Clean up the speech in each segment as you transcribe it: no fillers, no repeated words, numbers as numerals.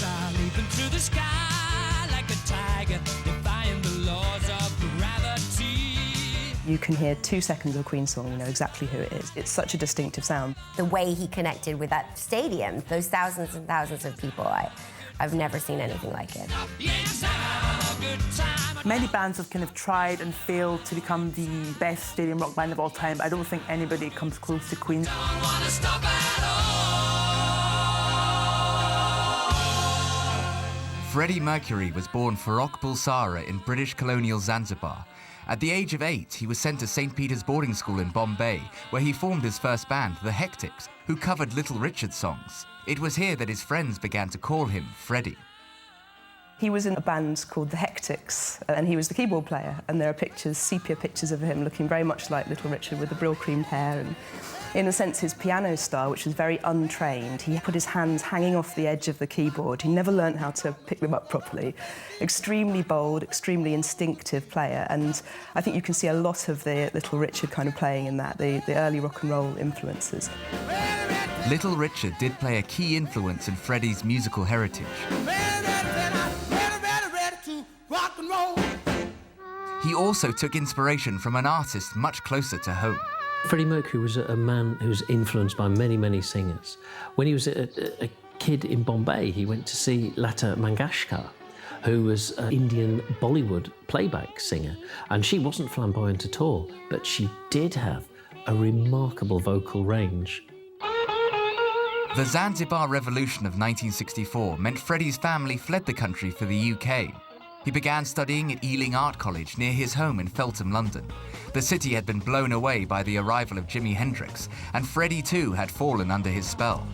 style, leaping through the sky like a tiger, defying the laws of gravity. You can hear 2 seconds of a Queen song, you know exactly who it is. It's such a distinctive sound. The way he connected with that stadium, those thousands and thousands of people, I've never seen anything like it. Many bands have kind of tried and failed to become the best stadium rock band of all time, but I don't think anybody comes close to Queen. Freddie Mercury was born Farrokh Bulsara in British colonial Zanzibar. At the age of 8, he was sent to St. Peter's boarding school in Bombay, where he formed his first band, the Hectics, who covered Little Richard songs. It was here that his friends began to call him Freddie. He was in a band called the Hectics, and he was the keyboard player, and there are pictures, sepia pictures of him looking very much like Little Richard with the brill-creamed hair, and in a sense his piano style, which was very untrained. He put his hands hanging off the edge of the keyboard. He never learned how to pick them up properly. Extremely bold, extremely instinctive player, and I think you can see a lot of the Little Richard kind of playing in that, the early rock and roll influences. Little Richard did play a key influence in Freddie's musical heritage. He also took inspiration from an artist much closer to home. Freddie Mercury was a man who was influenced by many, many singers. When he was a kid in Bombay, he went to see Lata Mangeshkar, who was an Indian Bollywood playback singer. And she wasn't flamboyant at all, but she did have a remarkable vocal range. The Zanzibar Revolution of 1964 meant Freddie's family fled the country for the UK. He began studying at Ealing Art College near his home in Feltham, London. The city had been blown away by the arrival of Jimi Hendrix, and Freddie too had fallen under his spell.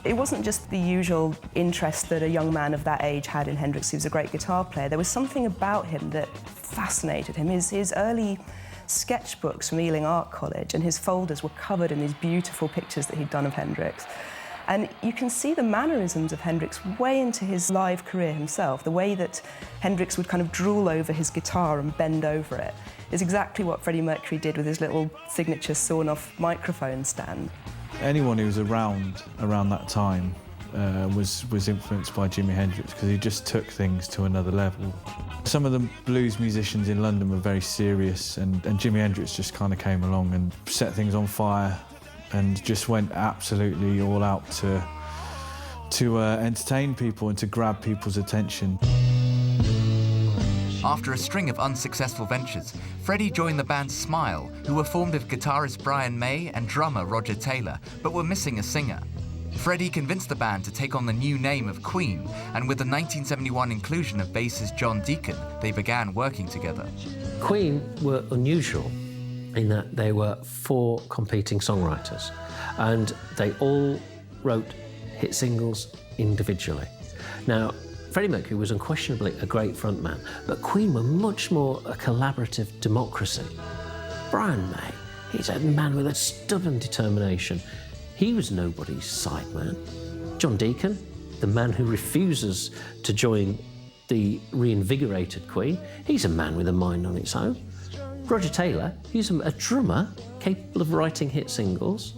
It wasn't just the usual interest that a young man of that age had in Hendrix. He was a great guitar player. There was something about him that fascinated him. His early sketchbooks from Ealing Art College and his folders were covered in these beautiful pictures that he'd done of Hendrix. And you can see the mannerisms of Hendrix way into his live career himself. The way that Hendrix would kind of drool over his guitar and bend over it is exactly what Freddie Mercury did with his little signature sawn-off microphone stand. Anyone who was around that time was influenced by Jimi Hendrix because he just took things to another level. Some of the blues musicians in London were very serious, and Jimi Hendrix just kind of came along and set things on fire and just went absolutely all out to entertain people and to grab people's attention. After a string of unsuccessful ventures, Freddie joined the band Smile, who were formed of guitarist Brian May and drummer Roger Taylor, but were missing a singer. Freddie convinced the band to take on the new name of Queen, and with the 1971 inclusion of bassist John Deacon, they began working together. Queen were unusual in that they were 4 competing songwriters, and they all wrote hit singles individually. Now, Freddie Mercury was unquestionably a great frontman, but Queen were much more a collaborative democracy. Brian May, he's a man with a stubborn determination. He was nobody's sideman. John Deacon, the man who refuses to join the reinvigorated Queen, he's a man with a mind on its own. Roger Taylor, he's a drummer capable of writing hit singles.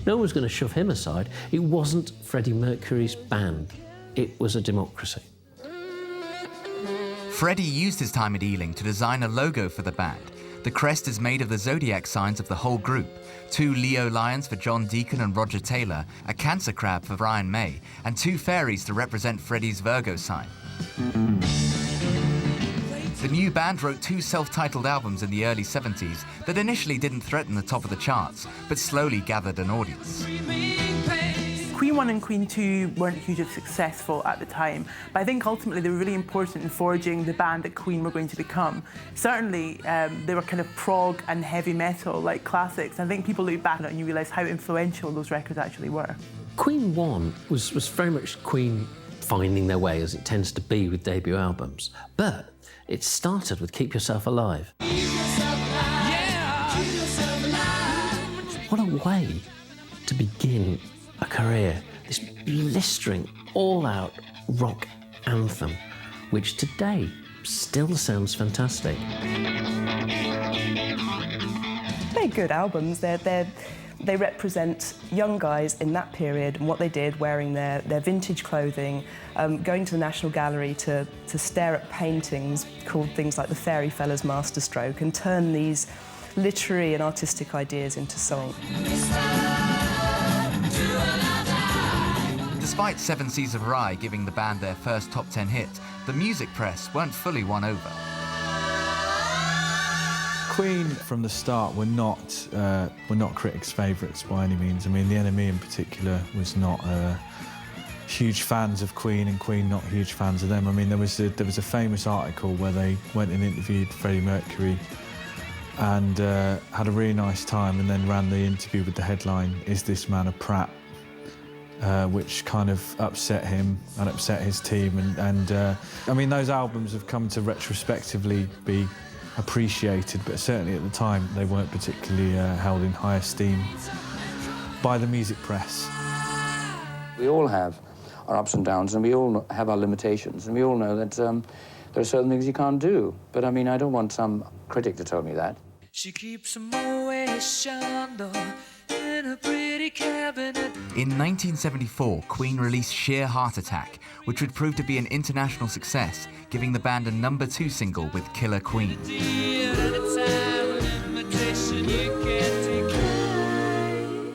No one was going to shove him aside. It wasn't Freddie Mercury's band. It was a democracy. Freddie used his time at Ealing to design a logo for the band. The crest is made of the zodiac signs of the whole group: 2 Leo lions for John Deacon and Roger Taylor, a cancer crab for Brian May, and 2 fairies to represent Freddie's Virgo sign. The new band wrote 2 self-titled albums in the early 70s that initially didn't threaten the top of the charts, but slowly gathered an audience. Queen 1 and Queen 2 weren't hugely successful at the time, but I think ultimately they were really important in forging the band that Queen were going to become. Certainly, they were kind of prog and heavy metal, like classics. I think people look back on it and you realise how influential those records actually were. Queen 1 was very much Queen finding their way, as it tends to be with debut albums. But it started with Keep Yourself Alive. What a way to begin a career, this blistering, all-out rock anthem, which today still sounds fantastic. They're good albums. They're They represent young guys in that period and what they did, wearing their vintage clothing, going to the National Gallery to stare at paintings called things like the Fairy Fella's Masterstroke and turn these literary and artistic ideas into song. Despite 7 Seas of Rye giving the band their first top 10 hit, the music press weren't fully won over. Queen from the start were not critics' favourites by any means. I mean, the NME in particular was not huge fans of Queen, and Queen not huge fans of them. I mean, there was a famous article where they went and interviewed Freddie Mercury and had a really nice time, and then ran the interview with the headline, "Is this man a prat?" Which kind of upset him and upset his team. And I mean, those albums have come to retrospectively be appreciated, but certainly at the time they weren't particularly held in high esteem by the music press. We all have our ups and downs, and we all have our limitations, and we all know that there are certain things you can't do. But I mean, I don't want some critic to tell me that. She keeps a Moet Chandon in a pretty cabinet. In 1974, Queen released Sheer Heart Attack, which would prove to be an international success, giving the band a #2 single with Killer Queen.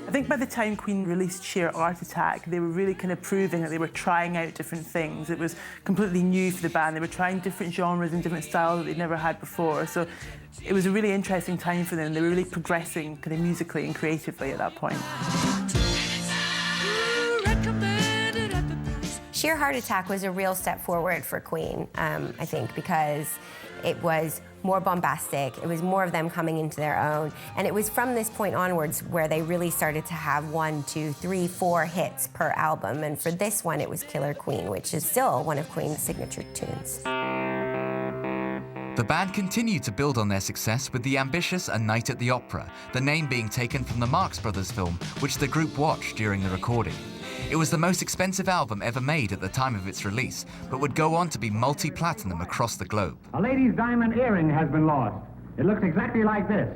I think by the time Queen released Sheer Heart Attack, they were really kind of proving that they were trying out different things. It was completely new for the band. They were trying different genres and different styles that they'd never had before. So it was a really interesting time for them. They were really progressing kind of musically and creatively at that point. Sheer Heart Attack was a real step forward for Queen, I think, because it was more bombastic, it was more of them coming into their own, and it was from this point onwards where they really started to have 1, 2, 3, 4 hits per album, and for this one it was Killer Queen, which is still one of Queen's signature tunes. The band continued to build on their success with the ambitious A Night at the Opera, the name being taken from the Marx Brothers film, which the group watched during the recording. It was the most expensive album ever made at the time of its release, but would go on to be multi-platinum across the globe. A lady's diamond earring has been lost. It looks exactly like this.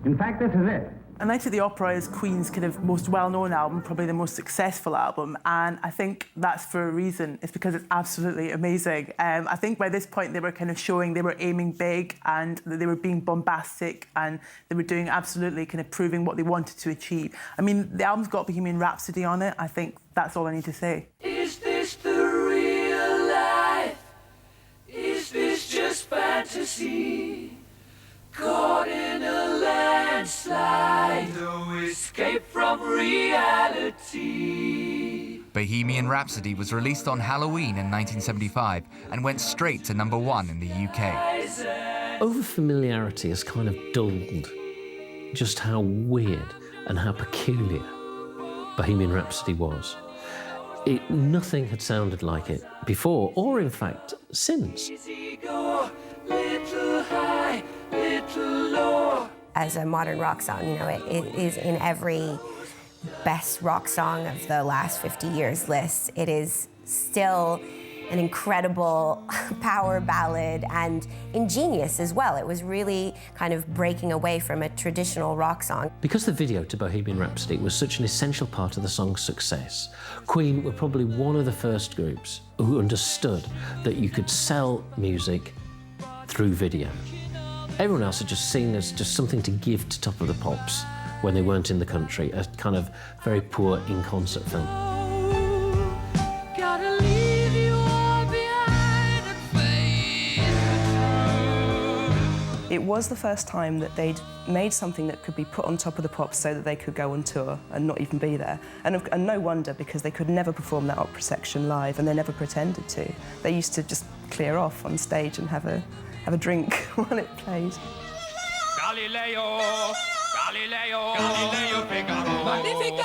In fact, this is it. A Night at the Opera is Queen's kind of most well-known album, probably the most successful album, and I think that's for a reason. It's because it's absolutely amazing. I think by this point they were kind of showing they were aiming big and that they were being bombastic and they were doing absolutely kind of proving what they wanted to achieve. I mean, the album's got Bohemian Rhapsody on it. I think that's all I need to say. Is this the real life? Is this just fantasy? Caught in a landslide, no escape from reality. Bohemian Rhapsody was released on Halloween in 1975 and went straight to #1 in the UK. Overfamiliarity has kind of dulled just how weird and how peculiar Bohemian Rhapsody was. Nothing had sounded like it before, or in fact, since. As a modern rock song, you know, it is in every best rock song of the last 50 years list. It is still an incredible power ballad and ingenious as well. It was really kind of breaking away from a traditional rock song. Because the video to Bohemian Rhapsody was such an essential part of the song's success, Queen were probably one of the first groups who understood that you could sell music through video. Everyone else had just seen as just something to give to Top of the Pops when they weren't in the country, a kind of very poor in-concert film. It was the first time that they'd made something that could be put on Top of the Pops so that they could go on tour and not even be there. And no wonder, because they could never perform that opera section live, and they never pretended to. They used to just clear off on stage and have a drink while it played. Galileo, Galileo, Galileo Figaro. Magnifico!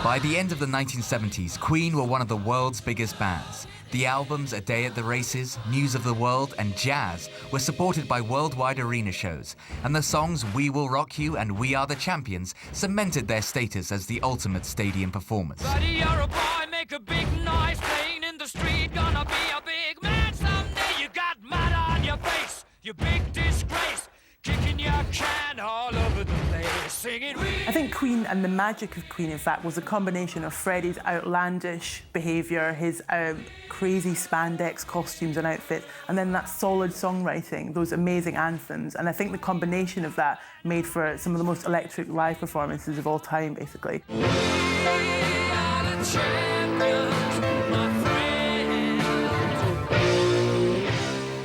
By the end of the 1970s, Queen were one of the world's biggest bands. The albums A Day at the Races, News of the World and Jazz were supported by worldwide arena shows, and the songs We Will Rock You and We Are the Champions cemented their status as the ultimate stadium performers. Buddy, you're a boy, make a big noise, playing in the street, gonna be a big man someday. You got mud on your face, you big disgrace. chant all over the place, singing. I think Queen and the magic of Queen, in fact, was a combination of Freddie's outlandish behaviour, his crazy spandex costumes and outfits, and then that solid songwriting, those amazing anthems. And I think the combination of that made for some of the most electric live performances of all time, basically. We are the champions, my friends.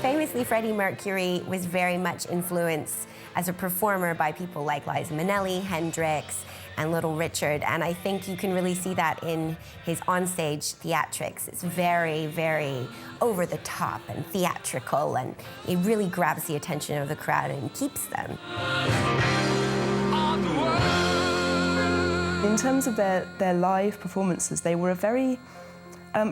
Famously, Freddie Mercury was very much influenced as a performer by people like Liza Minnelli, Hendrix, and Little Richard, and I think you can really see that in his onstage theatrics. It's very, very over the top and theatrical, and it really grabs the attention of the crowd and keeps them. In terms of their live performances, they were a very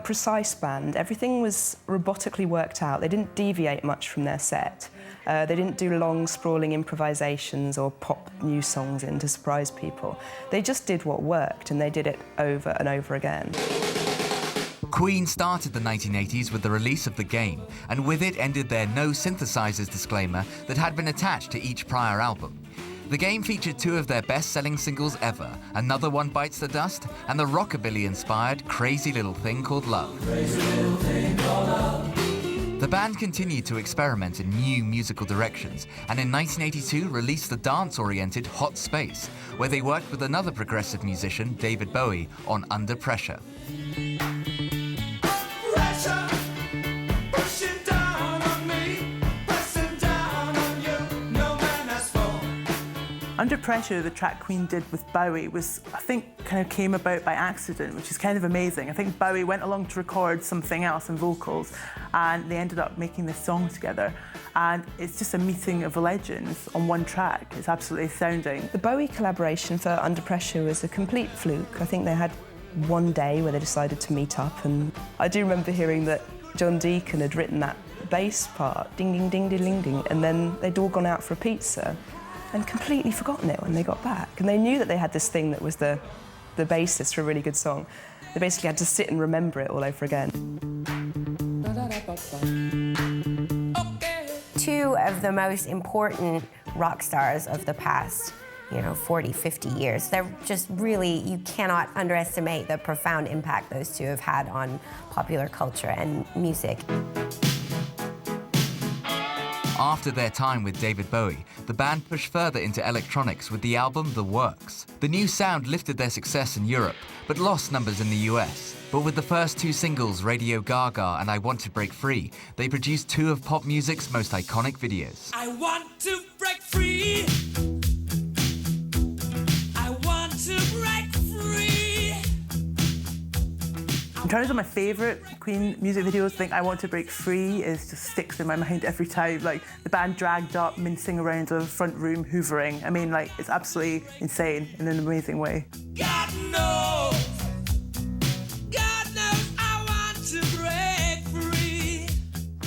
precise band. Everything was robotically worked out. They didn't deviate much from their set. They didn't do long, sprawling improvisations or pop new songs in to surprise people. They just did what worked, and they did it over and over again. Queen started the 1980s with the release of The Game, and with it ended their no synthesizers disclaimer that had been attached to each prior album. The Game featured two of their best-selling singles ever, Another One Bites the Dust and the rockabilly-inspired Crazy Little Thing Called Love. Crazy Little Thing Called Love. The band continued to experiment in new musical directions, and in 1982 released the dance-oriented Hot Space, where they worked with another progressive musician, David Bowie, on Under Pressure. Under Pressure, the track Queen did with Bowie, was, I think, kind of came about by accident, which is kind of amazing. I think Bowie went along to record something else in vocals, and they ended up making this song together. And it's just a meeting of legends on one track. It's absolutely astounding. The Bowie collaboration for Under Pressure was a complete fluke. I think they had one day where they decided to meet up, and I do remember hearing that John Deacon had written that bass part, ding, ding, ding, ding, ding, ding, and then they'd all gone out for a pizza and completely forgotten it when they got back. And they knew that they had this thing that was the basis for a really good song. They basically had to sit and remember it all over again. Two of the most important rock stars of the past, 40, 50 years. They're just really, you cannot underestimate the profound impact those two have had on popular culture and music. After their time with David Bowie, the band pushed further into electronics with the album The Works. The new sound lifted their success in Europe, but lost numbers in the US. But with the first two singles, Radio Gaga and I Want to Break Free, they produced two of pop music's most iconic videos. I want to break free. I want to break free. In terms of my favourite Queen music videos, I think I Want to Break Free just sticks in my mind every time. Like, the band dragged up, mincing around the front room, hoovering. I mean, like, it's absolutely insane in an amazing way. God knows I want to break free.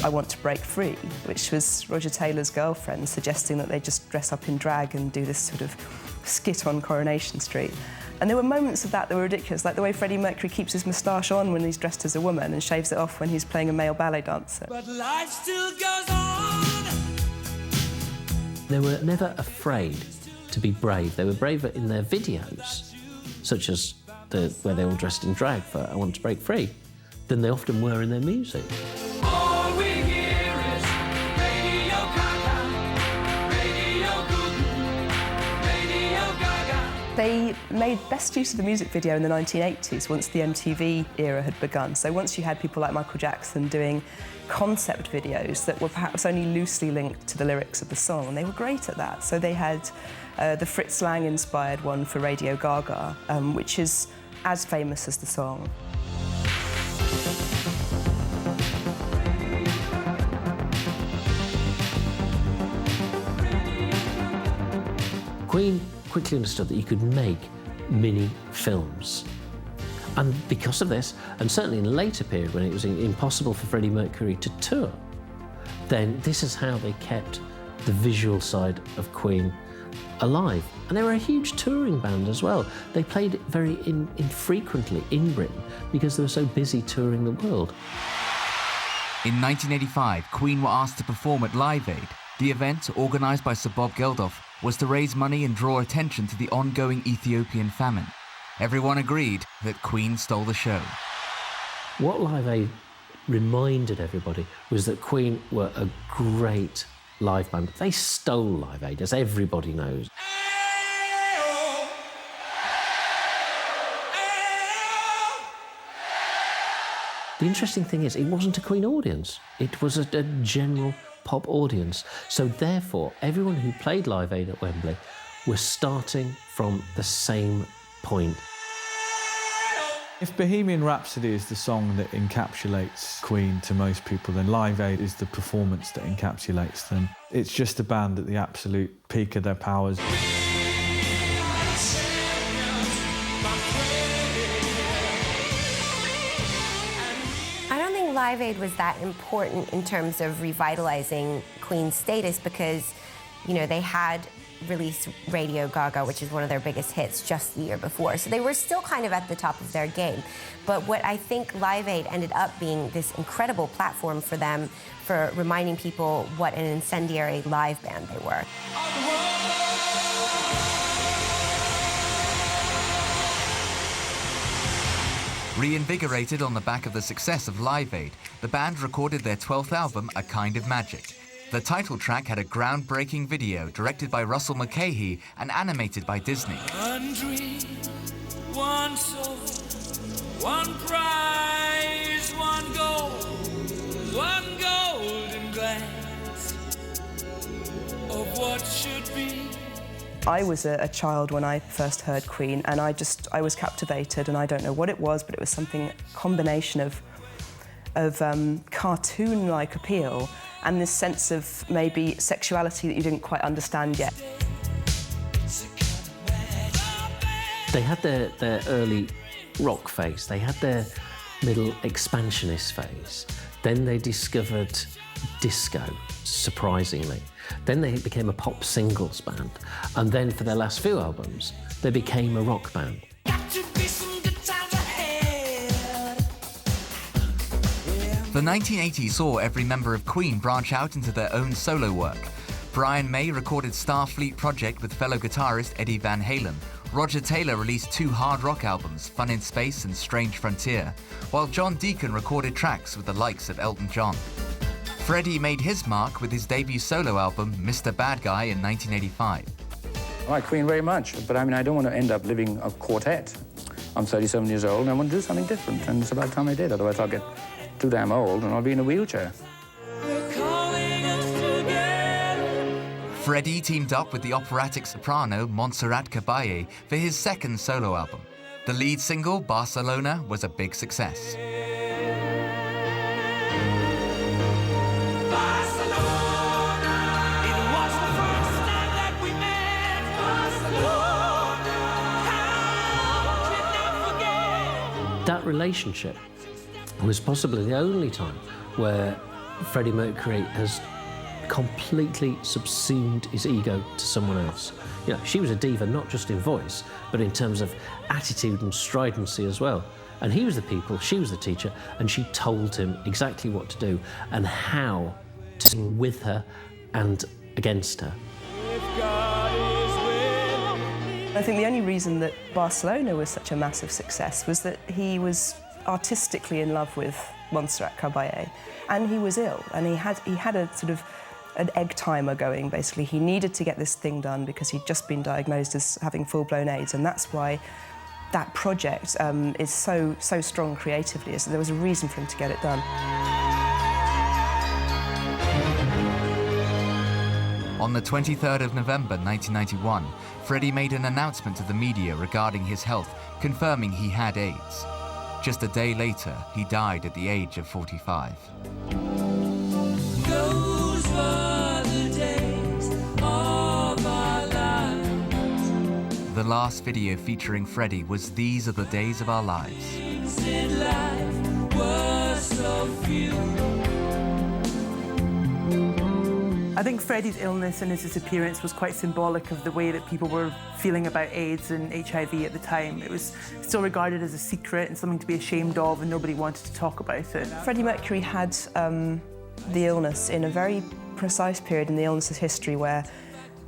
I Want to Break Free, which was Roger Taylor's girlfriend suggesting that they just dress up in drag and do this sort of skit on Coronation Street. And there were moments of that were ridiculous, like the way Freddie Mercury keeps his moustache on when he's dressed as a woman and shaves it off when he's playing a male ballet dancer. But life still goes on. They were never afraid to be brave. They were braver in their videos, such as where they were all dressed in drag for I Want to Break Free, than they often were in their music. All we hear is Radio Gaga, Radio Goo, Radio Gaga. They made best use of the music video in the 1980s once the MTV era had begun. So once you had people like Michael Jackson doing concept videos that were perhaps only loosely linked to the lyrics of the song, and they were great at that. So they had the Fritz Lang-inspired one for Radio Gaga, which is as famous as the song. Queen quickly understood that you could make mini films. And because of this, and certainly in a later period when it was impossible for Freddie Mercury to tour, then this is how they kept the visual side of Queen alive. And they were a huge touring band as well. They played very infrequently in Britain because they were so busy touring the world. In 1985, Queen were asked to perform at Live Aid, The event, organised by Sir Bob Geldof, was to raise money and draw attention to the ongoing Ethiopian famine. Everyone agreed that Queen stole the show. What Live Aid reminded everybody was that Queen were a great live band. They stole Live Aid, as everybody knows. The interesting thing is, it wasn't a Queen audience. It was a general pop audience. So therefore, everyone who played Live Aid at Wembley was starting from the same point. If Bohemian Rhapsody is the song that encapsulates Queen to most people, then Live Aid is the performance that encapsulates them. It's just a band at the absolute peak of their powers. I don't think Live Aid was that important in terms of revitalizing Queen's status because, you know, they had released Radio Gaga, which is one of their biggest hits, just the year before. So they were still kind of at the top of their game. But what I think Live Aid ended up being this incredible platform for them for reminding people what an incendiary live band they were. Reinvigorated on the back of the success of Live Aid, the band recorded their 12th album, A Kind of Magic. The title track had a groundbreaking video directed by Russell Mulcahy and animated by Disney. One dream, one soul, one prize, one golden glance of what should be. I was a child when I first heard Queen, and I was captivated, and I don't know what it was, but it was something, a combination of cartoon-like appeal and this sense of maybe sexuality that you didn't quite understand yet. They had their early rock phase, they had their middle expansionist phase, then they discovered disco, surprisingly. Then they became a pop singles band, and then for their last few albums, they became a rock band. The 1980s saw every member of Queen branch out into their own solo work. Brian May recorded Starfleet Project with fellow guitarist Eddie Van Halen. Roger Taylor released 2 hard rock albums, Fun in Space and Strange Frontier, while John Deacon recorded tracks with the likes of Elton John. Freddie made his mark with his debut solo album, Mr. Bad Guy, in 1985. I like Queen very much, but I mean, I don't want to end up living a quartet. I'm 37 years old, and I want to do something different, and it's about time I did, otherwise I'll get too damn old and I'll be in a wheelchair. Freddie teamed up with the operatic soprano Montserrat Caballé for his second solo album. The lead single, Barcelona, was a big success. That relationship was possibly the only time where Freddie Mercury has completely subsumed his ego to someone else. You know, she was a diva not just in voice, but in terms of attitude and stridency as well. And he was the pupil, she was the teacher, and she told him exactly what to do and how to sing with her and against her. I think the only reason that Barcelona was such a massive success was that he was artistically in love with Montserrat Caballé, and he was ill, and he had a sort of an egg timer going, basically. He needed to get this thing done because he'd just been diagnosed as having full-blown AIDS, and that's why that project is so strong creatively, is that there was a reason for him to get it done. On the 23rd of November 1991, Freddie made an announcement to the media regarding his health, confirming he had AIDS. Just a day later, he died at the age of 45. Those were the days of our lives. The last video featuring Freddie was These Are the Days of Our Lives. Things in life were so few. I think Freddie's illness and his disappearance was quite symbolic of the way that people were feeling about AIDS and HIV at the time. It was still regarded as a secret and something to be ashamed of, and nobody wanted to talk about it. Freddie Mercury had the illness in a very precise period in the illness's history where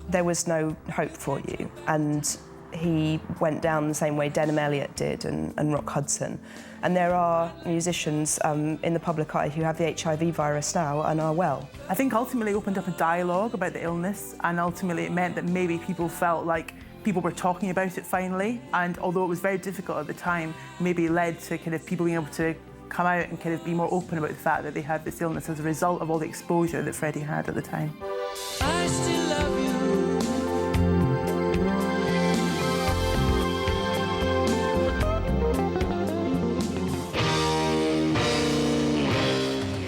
there was no hope for you, and he went down the same way Denham Elliott did and Rock Hudson. And there are musicians in the public eye who have the HIV virus now and are well. I think ultimately it opened up a dialogue about the illness, and ultimately it meant that maybe people felt like people were talking about it finally, and although it was very difficult at the time, maybe led to kind of people being able to come out and kind of be more open about the fact that they had this illness as a result of all the exposure that Freddie had at the time. I still love you.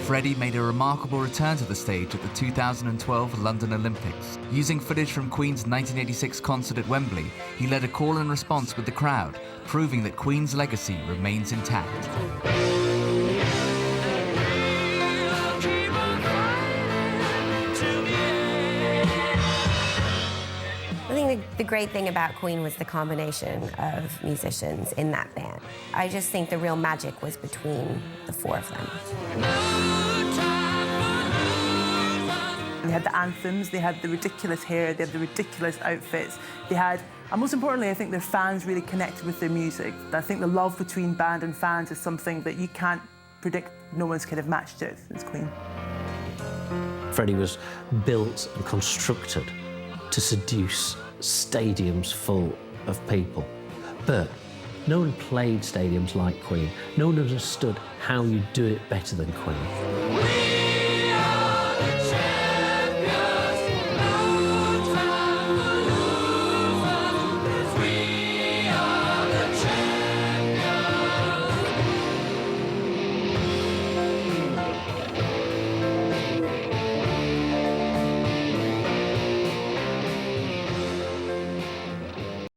Freddie made a remarkable return to the stage at the 2012 London Olympics. Using footage from Queen's 1986 concert at Wembley, he led a call and response with the crowd, proving that Queen's legacy remains intact. I think the great thing about Queen was the combination of musicians in that band. I just think the real magic was between the four of them. They had the anthems, they had the ridiculous hair, they had the ridiculous outfits. They had, and most importantly, I think their fans really connected with their music. I think the love between band and fans is something that you can't predict. No one's kind of matched it as Queen. Freddie was built and constructed to seduce stadiums full of people. But no one played stadiums like Queen. No one understood how you do it better than Queen.